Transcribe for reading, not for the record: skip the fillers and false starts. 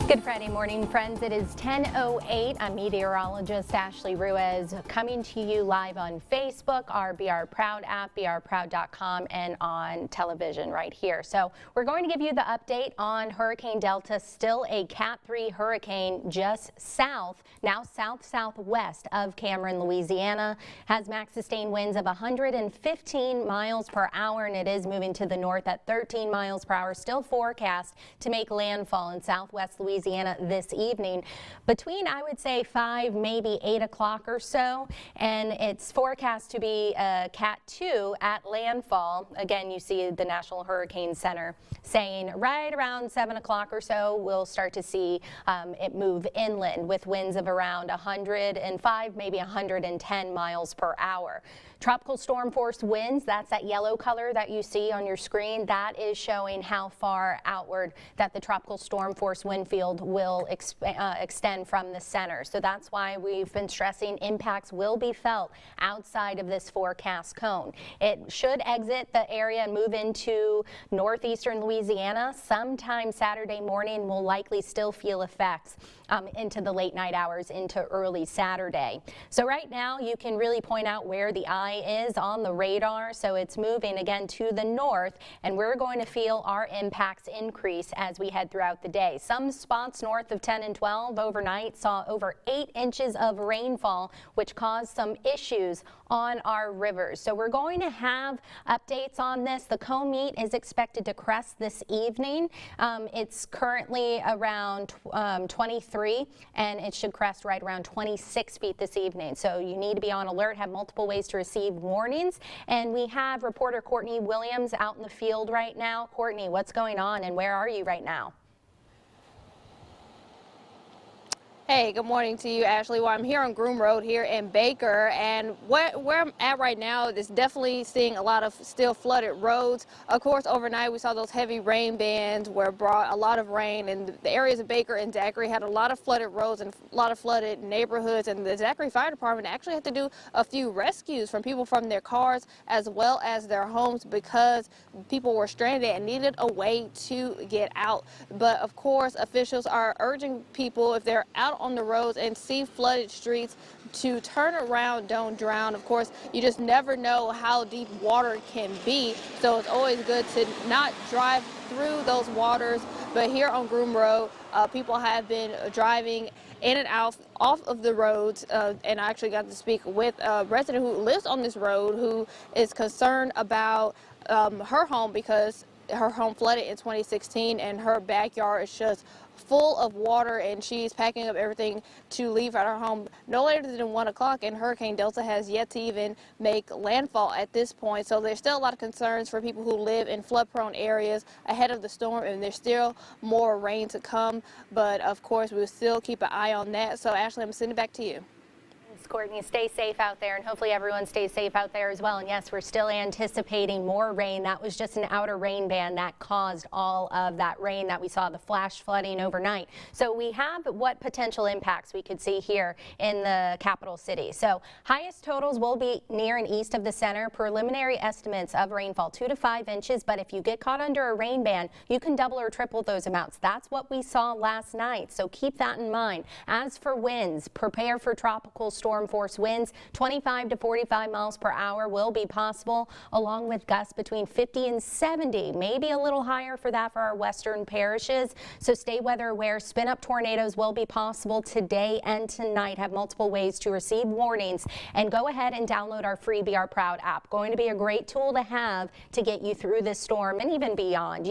Good Friday morning, friends. It is 10:08. I'm meteorologist Ashley Ruiz coming to you live on Facebook, our BR Proud app, brproud.com, and on television right here. So we're going to give you the update on Hurricane Delta, still a Cat 3 hurricane just south, now south-southwest of Cameron, Louisiana. Has max sustained winds of 115 miles per hour, and it is moving to the north at 13 miles per hour. Still forecast to make landfall in southwest Louisiana this evening between, I would say, 5, maybe 8 o'clock or so, and it's forecast to be a Cat 2 at landfall. Again, you see the National Hurricane Center saying right around 7 o'clock or so we'll start to see it move inland with winds of around 105, maybe 110 miles per hour. Tropical storm force winds, that's that yellow color that you see on your screen. That is showing how far outward that the tropical storm force wind field will extend from the center. So that's why we've been stressing impacts will be felt outside of this forecast cone. It should exit the area and move into northeastern Louisiana sometime Saturday morning. We'll likely still feel effects into the late night hours into early Saturday. So right now you can really point out where the eye is on the radar. So it's moving again to the north, and we're going to feel our impacts increase as we head throughout the day. Some spots north of 10 and 12 overnight saw over 8 inches of rainfall, which caused some issues on our rivers. So we're going to have updates on this. The cone meet is expected to crest this evening. It's currently around 23, and it should crest right around 26 feet this evening. So you need to be on alert, have multiple ways to receive warnings. And we have reporter Kourtney Williams out in the field right now. Kourtney, what's going on and where are you right now? Hey, good morning to you, Ashley. Well, I'm here on Groom Road here in Baker, and where I'm at right now is definitely seeing a lot of still flooded roads. Of course, overnight we saw those heavy rain bands where it brought a lot of rain, and the areas of Baker and Zachary had a lot of flooded roads and a lot of flooded neighborhoods, and the Zachary Fire Department actually had to do a few rescues from people from their cars as well as their homes because people were stranded and needed a way to get out. But of course, officials are urging people, if they're out on the roads and see flooded streets, to turn around, don't drown. Of course, you just never know how deep water can be, so it's always good to not drive through those waters. But here on Groom Road, people have been driving in and out off of the roads, and I actually got to speak with a resident who lives on this road who is concerned about her home because her home flooded in 2016 and her backyard is just full of water, and she's packing up everything to leave at her home no later than 1 o'clock, and Hurricane Delta has yet to even make landfall at this point. So there's still a lot of concerns for people who live in flood-prone areas ahead of the storm, and there's still more rain to come. But of course, we'll still keep an eye on that. So Ashley, I'm sending it back to you. Kourtney, stay safe out there, and hopefully everyone stays safe out there as well. And yes, we're still anticipating more rain. That was just an outer rain band that caused all of that rain that we saw, the flash flooding overnight. So we have what potential impacts we could see here in the capital city. So highest totals will be near and east of the center. Preliminary estimates of rainfall 2 to 5 inches, but if you get caught under a rain band, you can double or triple those amounts. That's what we saw last night, so keep that in mind. As for winds, prepare for tropical storm force winds. 25 to 45 miles per hour will be possible, along with gusts between 50 and 70, maybe a little higher for that for our western parishes. So stay weather aware. Spin up tornadoes will be possible today and tonight. Have multiple ways to receive warnings, and go ahead and download our free BR Proud app. Going to be a great tool to have to get you through this storm and even beyond.